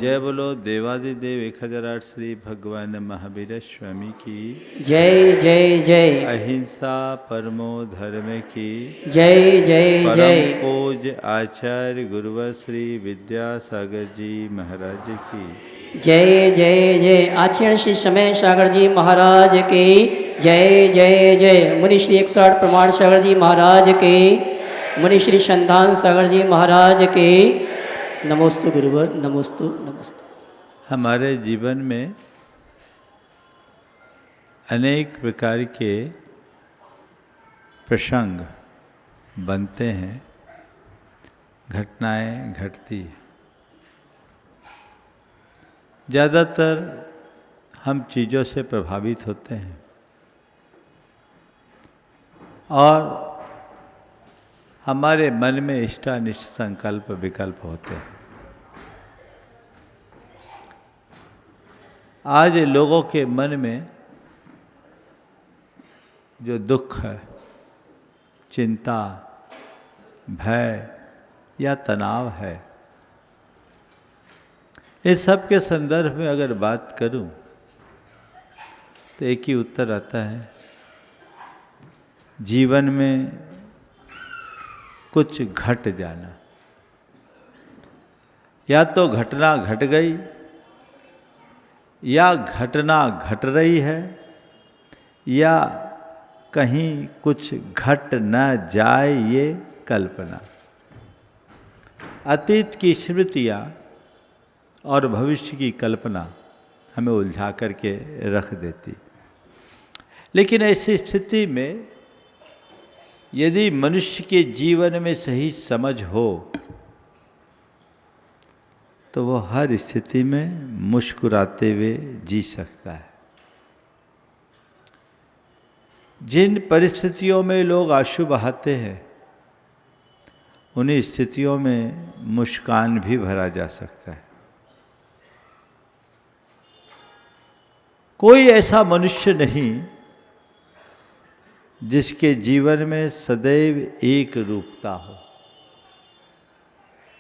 जय बोलो देवादिदेव 1008 श्री भगवान महावीर स्वामी की जय जय जय। अहिंसा परमो धर्म की जय जय परम जय। पूज्य आचार्य गुरुवर श्री विद्यासागर जी महाराज की जय जय जय। आचार्य श्री समय सागर जी महाराज के जय जय जय। मुनि श्री 108 प्रमाण सागर जी महाराज के, मुनि श्री संतान सागर जी महाराज के। नमोस्तु गुरुवर, नमोस्तु नमोस्तु। हमारे जीवन में अनेक प्रकार के प्रसंग बनते हैं, घटनाएं घटती हैं। ज़्यादातर हम चीज़ों से प्रभावित होते हैं और हमारे मन में इष्टानिष्ट संकल्प विकल्प होते हैं। आज लोगों के मन में जो दुख है, चिंता, भय या तनाव है, इस सब के संदर्भ में अगर बात करूं तो एक ही उत्तर आता है, जीवन में कुछ घट जाना। या तो घटना घट गई या घटना घट रही है या कहीं कुछ घट न जाए, ये कल्पना। अतीत की स्मृतियाँ और भविष्य की कल्पना हमें उलझा करके रख देती। लेकिन ऐसी स्थिति में यदि मनुष्य के जीवन में सही समझ हो तो वो हर स्थिति में मुस्कुराते हुए जी सकता है। जिन परिस्थितियों में लोग आंसू बहाते हैं, उन्हीं स्थितियों में मुस्कान भी भरा जा सकता है। कोई ऐसा मनुष्य नहीं जिसके जीवन में सदैव एक रूपता हो।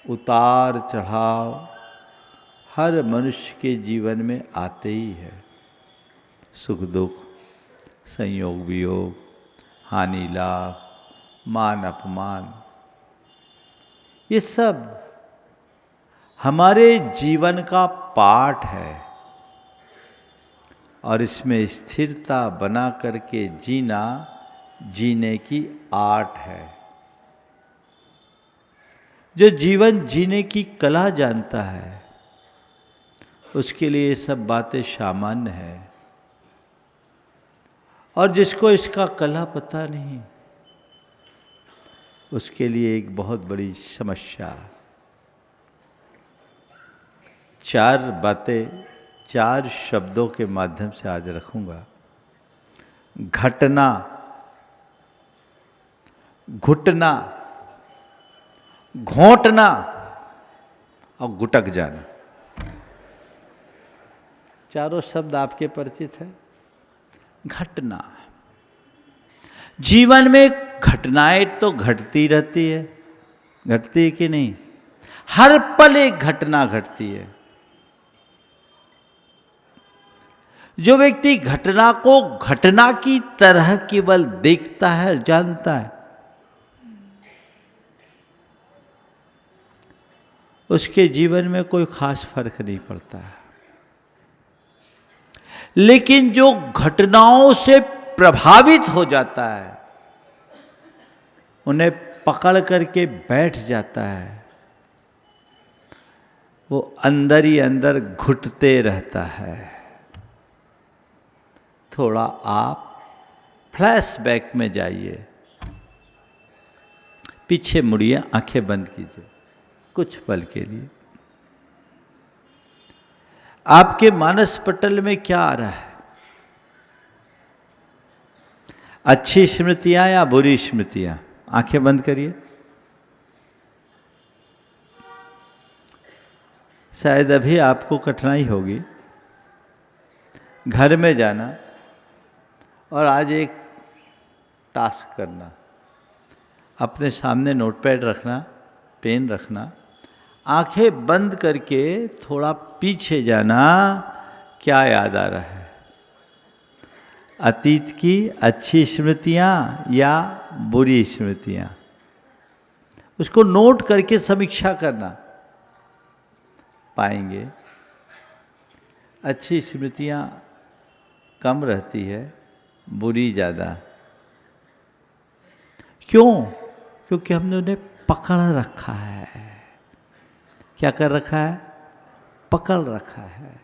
उतार चढ़ाव हर मनुष्य के जीवन में आते ही है। सुख दुख, संयोग वियोग, हानि लाभ, मान अपमान, ये सब हमारे जीवन का पाठ है और इसमें स्थिरता बना करके जीना जीने की आर्ट है। जो जीवन जीने की कला जानता है उसके लिए ये सब बातें सामान्य है, और जिसको इसका कला पता नहीं उसके लिए एक बहुत बड़ी समस्या। 4 बातें 4 शब्दों के माध्यम से आज रखूंगा। घटना, घुटना, घोंटना और गुटक जाना। चारों शब्द आपके परिचित है। घटना, जीवन में घटनाएं तो घटती रहती है, घटती है कि नहीं? हर पल एक घटना घटती है। जो व्यक्ति घटना को घटना की तरह केवल देखता है, जानता है, उसके जीवन में कोई खास फर्क नहीं पड़ता है। लेकिन जो घटनाओं से प्रभावित हो जाता है, उन्हें पकड़ करके बैठ जाता है, वो अंदर ही अंदर घुटते रहता है। थोड़ा आप फ्लैशबैक में जाइए, पीछे मुड़िए, आंखें बंद कीजिए कुछ पल के लिए। आपके मानस पटल में क्या आ रहा है? अच्छी स्मृतियां या बुरी स्मृतियां? आंखें बंद करिए। शायद अभी आपको कठिनाई होगी घर में जाना और आज एक टास्क करना। अपने सामने नोटपैड रखना, पेन रखना, आंखें बंद करके थोड़ा पीछे जाना, क्या याद आ रहा है? अतीत की अच्छी स्मृतियां या बुरी स्मृतियां? उसको नोट करके समीक्षा करना। पाएंगे अच्छी स्मृतियां कम रहती है, बुरी ज़्यादा। क्यों? क्योंकि हमने उन्हें पकड़ रखा है। क्या कर रखा है? पकड़ रखा है।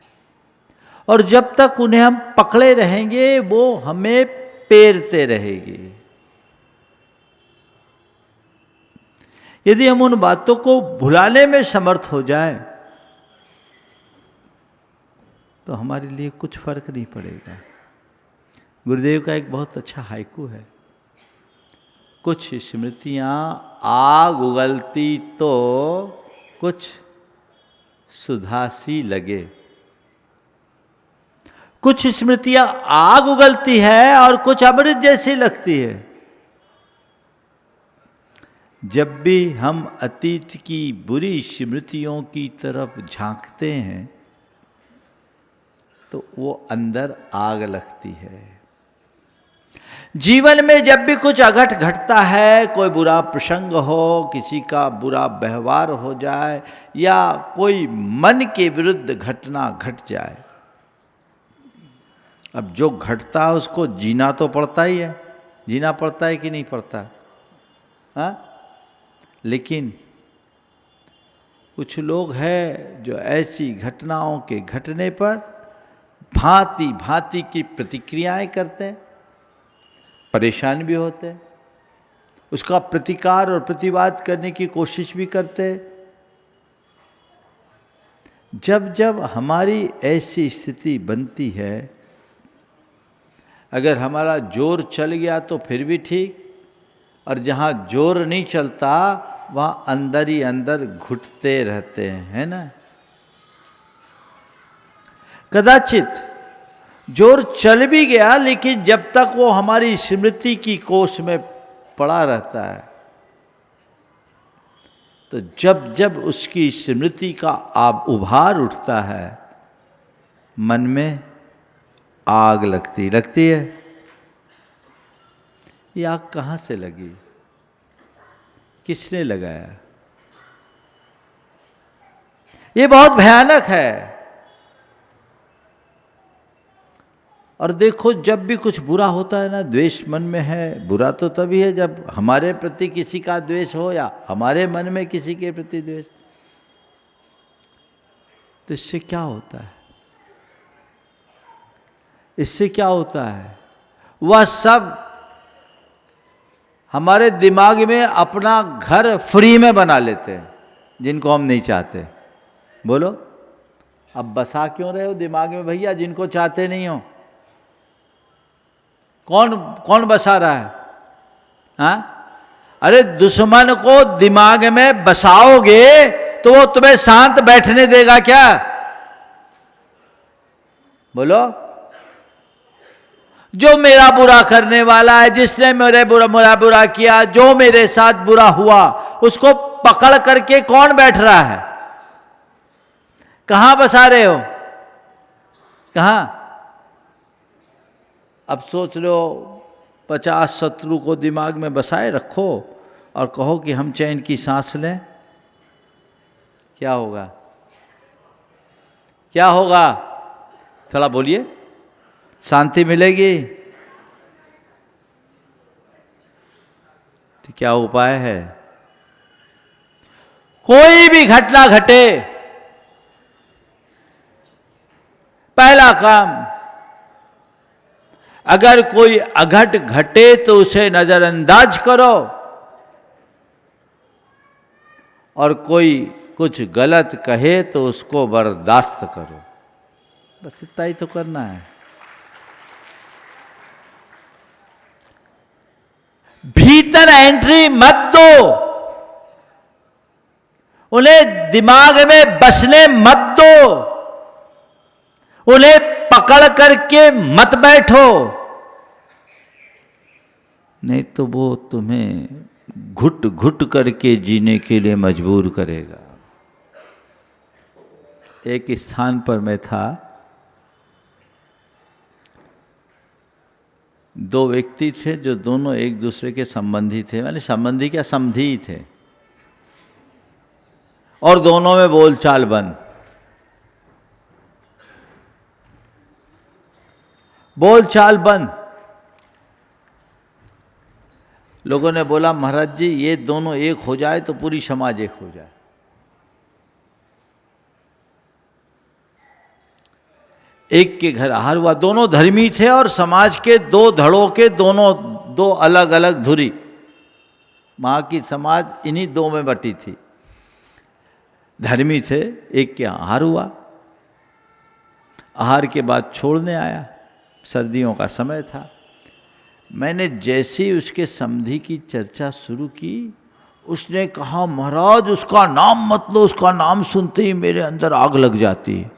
और जब तक उन्हें हम पकड़े रहेंगे वो हमें पेरते रहेगी। यदि हम उन बातों को भुलाने में समर्थ हो जाए तो हमारे लिए कुछ फर्क नहीं पड़ेगा। गुरुदेव का एक बहुत अच्छा हाइकू है, कुछ स्मृतियां आग उगलती तो कुछ सुधासी लगे। कुछ स्मृतियां आग उगलती है और कुछ अमृत जैसी लगती है। जब भी हम अतीत की बुरी स्मृतियों की तरफ झांकते हैं तो वो अंदर आग लगती है। जीवन में जब भी कुछ अघट घटता है, कोई बुरा प्रसंग हो, किसी का बुरा व्यवहार हो जाए या कोई मन के विरुद्ध घटना घट जाए, अब जो घटता है उसको जीना तो पड़ता ही है। जीना पड़ता है कि नहीं पड़ता? हाँ? लेकिन कुछ लोग हैं जो ऐसी घटनाओं के घटने पर भांति भांति की प्रतिक्रियाएं करते हैं, परेशान भी होते हैं, उसका प्रतिकार और प्रतिवाद करने की कोशिश भी करते हैं। जब जब हमारी ऐसी स्थिति बनती है, अगर हमारा जोर चल गया तो फिर भी ठीक, और जहाँ जोर नहीं चलता वहाँ अंदर ही अंदर घुटते रहते हैं, है ना। कदाचित जोर चल भी गया लेकिन जब तक वो हमारी स्मृति की कोष में पड़ा रहता है तो जब जब उसकी स्मृति का उभार उठता है मन में आग लगती है। ये आग कहाँ से लगी? किसने लगाया? ये बहुत भयानक है। और देखो, जब भी कुछ बुरा होता है ना, द्वेष मन में है, बुरा तो तभी है जब हमारे प्रति किसी का द्वेष हो या हमारे मन में किसी के प्रति द्वेष। तो इससे क्या होता है? इससे क्या होता है? वह सब हमारे दिमाग में अपना घर फ्री में बना लेते हैं, जिनको हम नहीं चाहते। बोलो, अब बसा क्यों रहे हो दिमाग में भैया जिनको चाहते नहीं हो? कौन बसा रहा है? हाँ? अरे दुश्मन को दिमाग में बसाओगे तो वो तुम्हें शांत बैठने देगा क्या? बोलो। जो मेरा बुरा करने वाला है, जिसने मेरा बुरा किया, जो मेरे साथ बुरा हुआ, उसको पकड़ करके कौन बैठ रहा है? कहां बसा रहे हो? कहां? अब सोच लो 50 शत्रु को दिमाग में बसाए रखो और कहो कि हम चैन की सांस लें, क्या होगा? क्या होगा? थोड़ा बोलिए। शांति मिलेगी? तो क्या उपाय है? कोई भी घटना घटे, पहला काम, अगर कोई अघट घटे तो उसे नजरअंदाज करो, और कोई कुछ गलत कहे तो उसको बर्दाश्त करो। बस इतना ही तो करना है। भीतर एंट्री मत दो, उन्हें दिमाग में बसने मत दो, उन्हें पकड़ करके मत बैठो, नहीं तो वो तुम्हें घुट घुट करके जीने के लिए मजबूर करेगा। एक स्थान पर मैं था, दो व्यक्ति थे जो दोनों एक दूसरे के संबंधी थे, माने संबंधी क्या समधी ही थे, और दोनों में बोलचाल बंद। बोलचाल बंद। लोगों ने बोला महाराज जी ये दोनों एक हो जाए तो पूरी समाज एक हो जाए। एक के घर आहार हुआ, दोनों धर्मी थे और समाज के दो धड़ों के दोनों दो अलग अलग धुरी, वहां की समाज इन्हीं दो में बटी थी। धर्मी थे, एक के आहार हुआ, आहार के बाद छोड़ने आया, सर्दियों का समय था। मैंने जैसे ही उसके समधी की चर्चा शुरू की, उसने कहा महाराज उसका नाम मत लो, उसका नाम सुनते ही मेरे अंदर आग लग जाती है।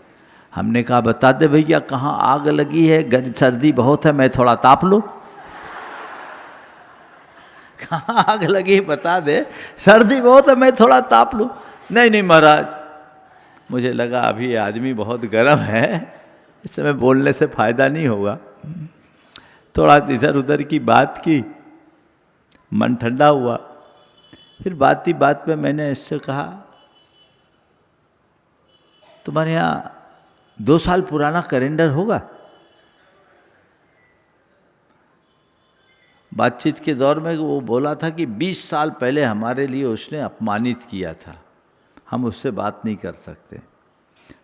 हमने कहा बता दे भैया कहाँ आग लगी है, सर्दी बहुत है, मैं थोड़ा ताप लूँ। कहाँ आग लगी बता दे, सर्दी बहुत है मैं थोड़ा ताप लूँ। नहीं नहीं महाराज, मुझे लगा अभी ये आदमी बहुत गर्म है, इस समय बोलने से फायदा नहीं होगा। थोड़ा इधर उधर की बात की, मन ठंडा हुआ। फिर बात ही बात में मैंने इससे कहा तुम्हारे यहाँ 2 साल पुराना कैलेंडर होगा? बातचीत के दौर में वो बोला था कि 20 साल पहले हमारे लिए उसने अपमानित किया था, हम उससे बात नहीं कर सकते।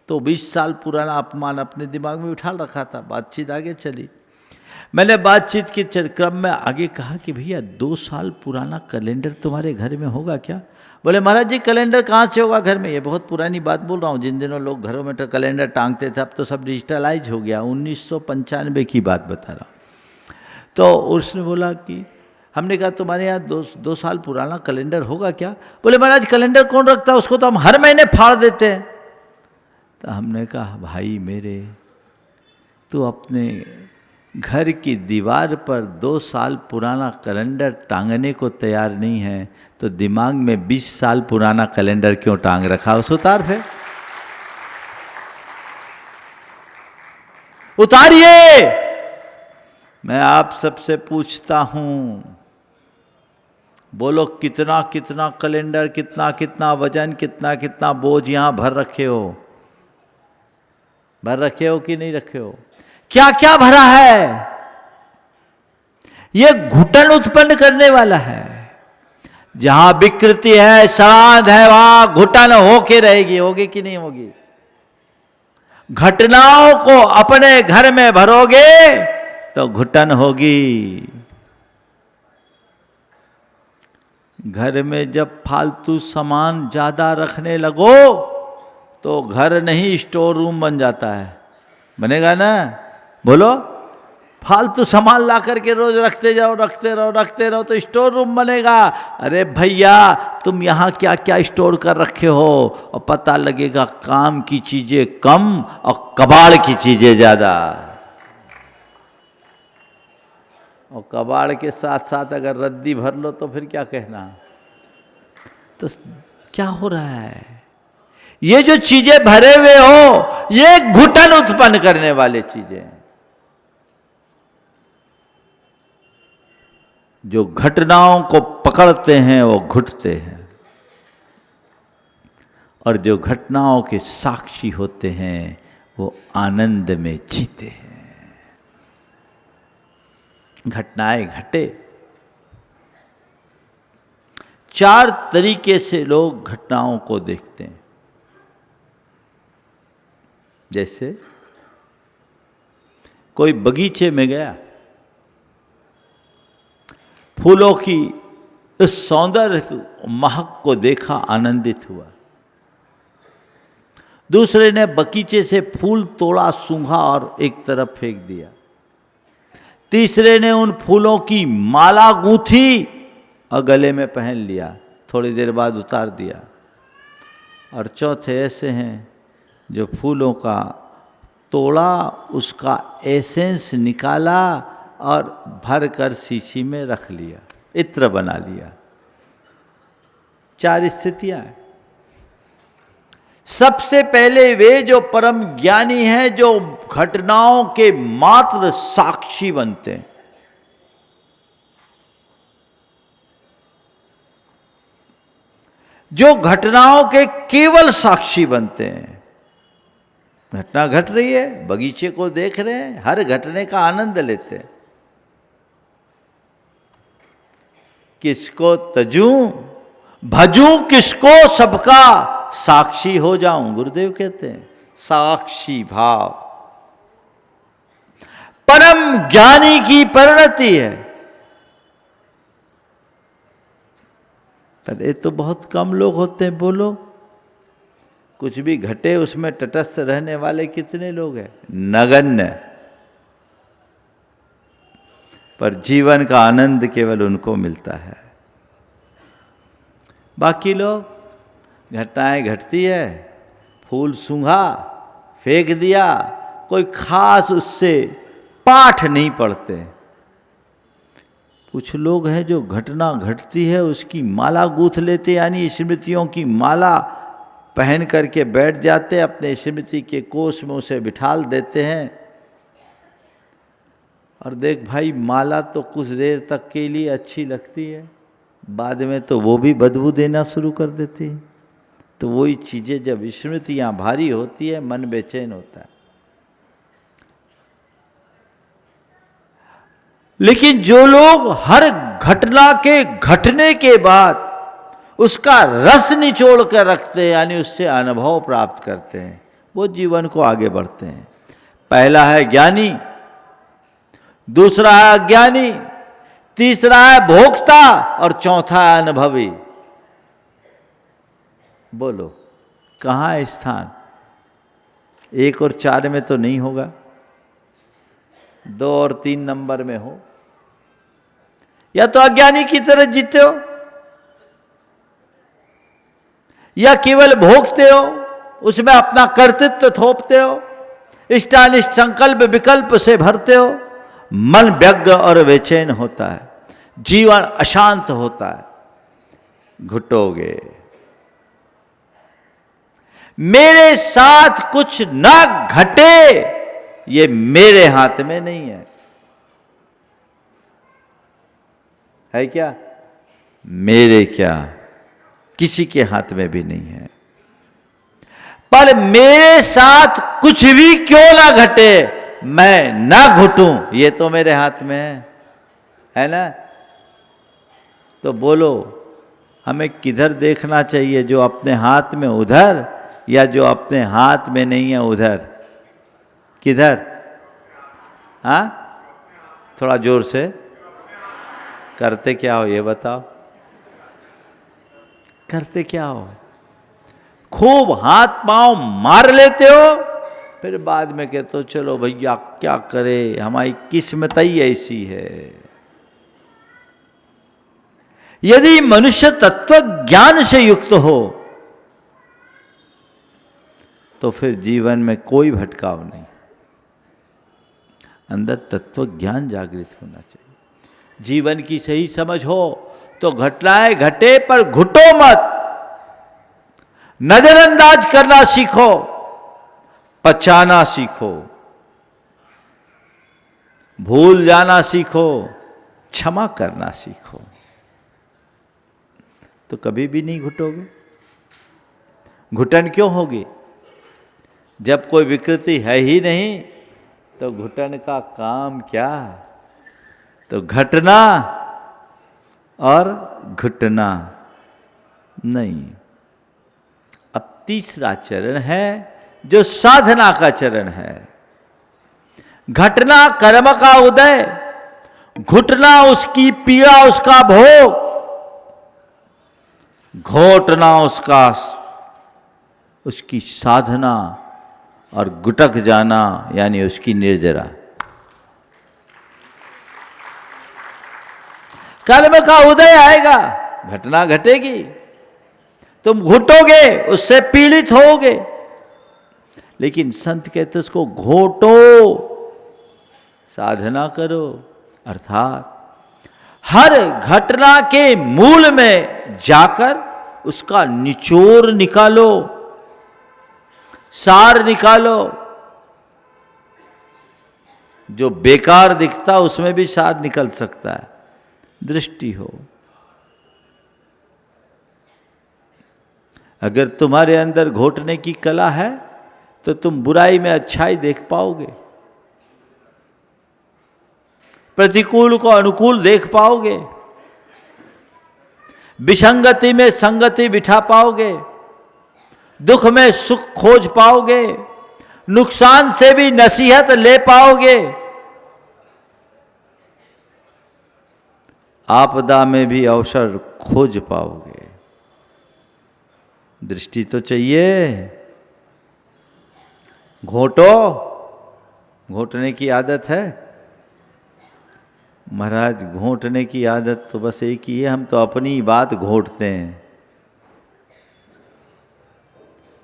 तो 20 साल पुराना अपमान अपने दिमाग में उठा रखा था। बातचीत आगे चली। मैंने बातचीत के क्रम में आगे कहा कि भैया 2 साल पुराना कैलेंडर तुम्हारे घर में होगा क्या? बोले महाराज जी कैलेंडर कहाँ से होगा घर में, ये बहुत पुरानी बात बोल रहा हूँ। जिन दिनों लोग घरों में तो कैलेंडर टांगते थे, अब तो सब डिजिटलाइज हो गया। 1995 की बात बता रहा हूँ। तो उसने बोला कि हमने कहा तुम्हारे यहाँ 2 साल पुराना कैलेंडर होगा क्या? बोले महाराज कैलेंडर कौन रखता है, उसको तो हम हर महीने फाड़ देते हैं। तो हमने कहा भाई मेरे, तू अपने घर की दीवार पर 2 साल पुराना कैलेंडर टांगने को तैयार नहीं है, तो दिमाग में 20 साल पुराना कैलेंडर क्यों टांग रखा? उस उतार फिर उतारिए। मैं आप सबसे पूछता हूं, बोलो कितना कितना कैलेंडर, कितना कितना वजन, कितना कितना बोझ यहां भर रखे हो? भर रखे हो कि नहीं रखे हो? क्या क्या भरा है? यह घुटन उत्पन्न करने वाला है। जहां विकृति है, श्राद्ध है, वहां घुटन होके रहेगी। होगी कि नहीं होगी? घटनाओं को अपने घर में भरोगे तो घुटन होगी। घर में जब फालतू सामान ज्यादा रखने लगो तो घर नहीं स्टोर रूम बन जाता है। बनेगा ना? बोलो। फालतू सामान ला करके रोज रखते जाओ, रखते रहो तो स्टोर रूम बनेगा। अरे भैया तुम यहाँ क्या क्या स्टोर कर रखे हो, और पता लगेगा काम की चीजें कम और कबाड़ की चीजें ज्यादा। और कबाड़ के साथ साथ अगर रद्दी भर लो तो फिर क्या कहना? तो क्या हो रहा है? ये जो चीजें भरे हुए हो, ये घुटन उत्पन्न करने वाले चीजें। जो घटनाओं को पकड़ते हैं वो घुटते हैं, और जो घटनाओं के साक्षी होते हैं वो आनंद में जीते हैं। घटनाएं घटे। 4 तरीके से लोग घटनाओं को देखते हैं। जैसे कोई बगीचे में गया, फूलों की इस सौंदर्य महक को देखा, आनंदित हुआ। दूसरे ने बगीचे से फूल तोड़ा, सूंघा और एक तरफ फेंक दिया। तीसरे ने उन फूलों की माला गूंथी और गले में पहन लिया, थोड़ी देर बाद उतार दिया। और चौथे ऐसे हैं जो फूलों का तोड़ा, उसका एसेंस निकाला और भर कर शीशी में रख लिया, इत्र बना लिया। 4 स्थितियां हैं। सबसे पहले वे जो परम ज्ञानी हैं, जो घटनाओं के मात्र साक्षी बनते हैं। जो घटनाओं के केवल साक्षी बनते हैं। घटना घट रही है, बगीचे को देख रहे हैं, हर घटने का आनंद लेते हैं। किसको तजूं भजूं, किसको सबका साक्षी हो जाऊं, गुरुदेव कहते हैं। साक्षी भाव परम ज्ञानी की परिणति है। पर ये तो बहुत कम लोग होते हैं। बोलो, कुछ भी घटे उसमें तटस्थ रहने वाले कितने लोग हैं? नगण्य। पर जीवन का आनंद केवल उनको मिलता है। बाकी लोग, घटनाएं घटती है, फूल सूंघा, फेंक दिया, कोई खास उससे पाठ नहीं पढ़ते। कुछ लोग हैं जो घटना घटती है उसकी माला गूंथ लेते, यानी स्मृतियों की माला पहन करके बैठ जाते, अपने स्मृति के कोष में उसे बिठाल देते हैं। और देख भाई, माला तो कुछ देर तक के लिए अच्छी लगती है, बाद में तो वो भी बदबू देना शुरू कर देती है। तो वही चीज़ें जब स्मृतियाँ भारी होती है, मन बेचैन होता है। लेकिन जो लोग हर घटना के घटने के बाद उसका रस निचोड़ कर रखते हैं, यानी उससे अनुभव प्राप्त करते हैं, वो जीवन को आगे बढ़ते हैं। पहला है ज्ञानी, दूसरा है अज्ञानी, तीसरा है भोक्ता और चौथा है अनुभवी। बोलो, कहाँ है स्थान? 1 और 4 में तो नहीं होगा, 2 और 3 नंबर में हो। या तो अज्ञानी की तरह जीते हो, या केवल भोगते हो, उसमें अपना कर्तृत्व थोपते हो, इष्टानिष्ट संकल्प विकल्प से भरते हो। मन व्यग्र और बेचैन होता है, जीवन अशांत होता है। घुटोगे। मेरे साथ कुछ ना घटे, ये मेरे हाथ में नहीं है। है क्या? मेरे क्या, किसी के हाथ में भी नहीं है। पर मेरे साथ कुछ भी क्यों ना घटे, मैं ना घुटूं, ये तो मेरे हाथ में है ना? तो बोलो, हमें किधर देखना चाहिए? जो अपने हाथ में उधर, या जो अपने हाथ में नहीं है उधर? किधर? हाँ, थोड़ा जोर से। करते क्या हो ये बताओ? करते क्या हो? खूब हाथ पांव मार लेते हो, फिर बाद में कहते हो चलो भैया क्या करे, हमारी किस्मत ही ऐसी है। यदि मनुष्य तत्व ज्ञान से युक्त हो तो फिर जीवन में कोई भटकाव नहीं। अंदर तत्व ज्ञान जागृत होना चाहिए। जीवन की सही समझ हो तो घटनाएं घटे पर घुटो मत, नजरअंदाज करना सीखो, पचाना सीखो, भूल जाना सीखो, क्षमा करना सीखो, तो कभी भी नहीं घुटोगे। घुटन क्यों होगी? जब कोई विकृति है ही नहीं तो घुटन का काम क्या? तो घटना और घुटना नहीं। अब तीसरा चरण है जो साधना का चरण है। घटना कर्म का उदय, घुटना उसकी पीड़ा, उसका भोग, घोटना उसकी साधना, और गुटक जाना यानी उसकी निर्जरा। कर्म का उदय आएगा, घटना घटेगी, तुम घुटोगे, उससे पीड़ित होगे, लेकिन संत कहते उसको घोटो, साधना करो। अर्थात हर घटना के मूल में जाकर उसका निचोड़ निकालो, सार निकालो। जो बेकार दिखता उसमें भी सार निकल सकता है, दृष्टि हो। अगर तुम्हारे अंदर घोटने की कला है तो तुम बुराई में अच्छाई देख पाओगे, प्रतिकूल को अनुकूल देख पाओगे, विसंगति में संगति बिठा पाओगे, दुख में सुख खोज पाओगे, नुकसान से भी नसीहत ले पाओगे, आपदा में भी अवसर खोज पाओगे। दृष्टि तो चाहिए। घोटो, घोटने की आदत है महाराज? घोटने की आदत तो बस एक ही है, हम तो अपनी बात घोटते हैं।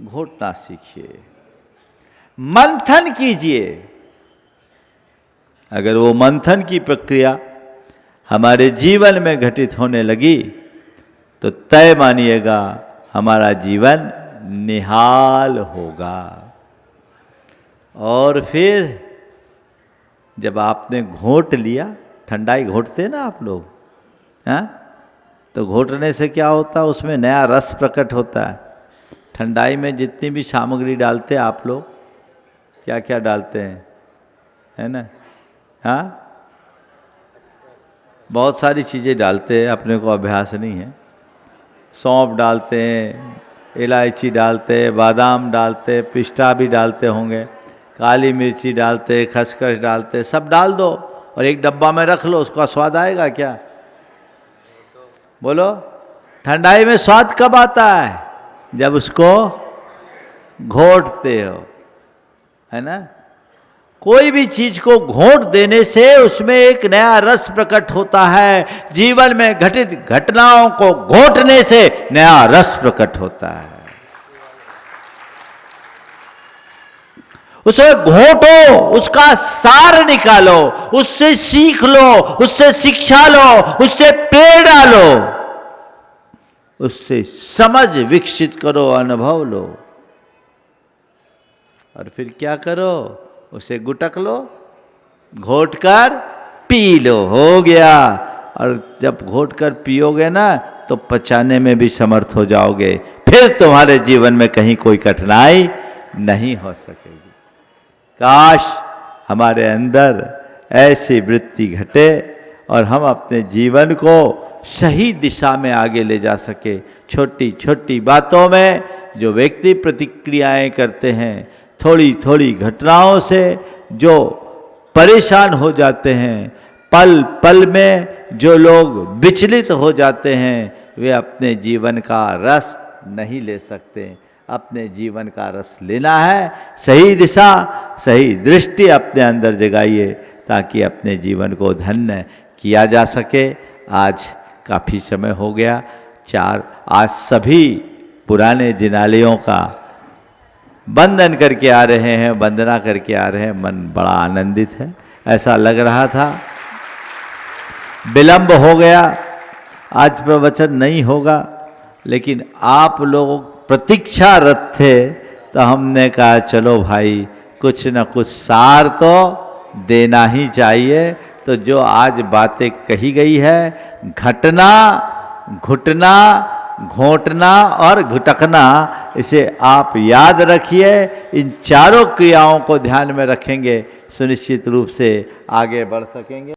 घोटना सीखिए, मंथन कीजिए। अगर वो मंथन की प्रक्रिया हमारे जीवन में घटित होने लगी तो तय मानिएगा हमारा जीवन निहाल होगा। और फिर जब आपने घोट लिया, ठंडाई घोटते ना आप लोग, हाँ? तो घोटने से क्या होता है, उसमें नया रस प्रकट होता है। ठंडाई में जितनी भी सामग्री डालते हैं आप लोग, क्या क्या डालते हैं, है ना? हाँ, बहुत सारी चीज़ें डालते हैं, अपने को अभ्यास नहीं है। सौंफ डालते हैं, इलायची डालते हैं, बादाम डालते हैं, पिस्ता भी डालते होंगे, काली मिर्ची डालते, खसखस डालते, सब डाल दो और एक डब्बा में रख लो। उसका स्वाद आएगा क्या? बोलो। ठंडाई में स्वाद कब आता है? जब उसको घोटते हो, है ना? कोई भी चीज को घोट देने से उसमें एक नया रस प्रकट होता है। जीवन में घटित घटनाओं को घोटने से नया रस प्रकट होता है। उसे घोटो, उसका सार निकालो, उससे सीख लो, उससे शिक्षा लो, उससे पेड़ डालो, उससे समझ विकसित करो, अनुभव लो। और फिर क्या करो? उसे गुटक लो, घोट कर पी लो, हो गया। और जब घोट कर पियोगे ना तो पचाने में भी समर्थ हो जाओगे। फिर तुम्हारे जीवन में कहीं कोई कठिनाई नहीं हो सकेगी। काश हमारे अंदर ऐसी वृत्ति घटे और हम अपने जीवन को सही दिशा में आगे ले जा सके। छोटी छोटी बातों में जो व्यक्ति प्रतिक्रियाएं करते हैं, थोड़ी थोड़ी घटनाओं से जो परेशान हो जाते हैं, पल पल में जो लोग विचलित हो जाते हैं, वे अपने जीवन का रस नहीं ले सकते। अपने जीवन का रस लेना है, सही दिशा, सही दृष्टि अपने अंदर जगाइए ताकि अपने जीवन को धन्य किया जा सके। आज काफ़ी समय हो गया, आज सभी पुराने जिनालयों का वंदन करके आ रहे हैं, वंदना करके आ रहे हैं। मन बड़ा आनंदित है। ऐसा लग रहा था विलंब हो गया, आज प्रवचन नहीं होगा, लेकिन आप लोग प्रतीक्षारत थे तो हमने कहा चलो भाई कुछ न कुछ सार तो देना ही चाहिए। तो जो आज बातें कही गई है, घटना, घुटना, घोटना और घुटकना, इसे आप याद रखिए। इन चारों क्रियाओं को ध्यान में रखेंगे, सुनिश्चित रूप से आगे बढ़ सकेंगे।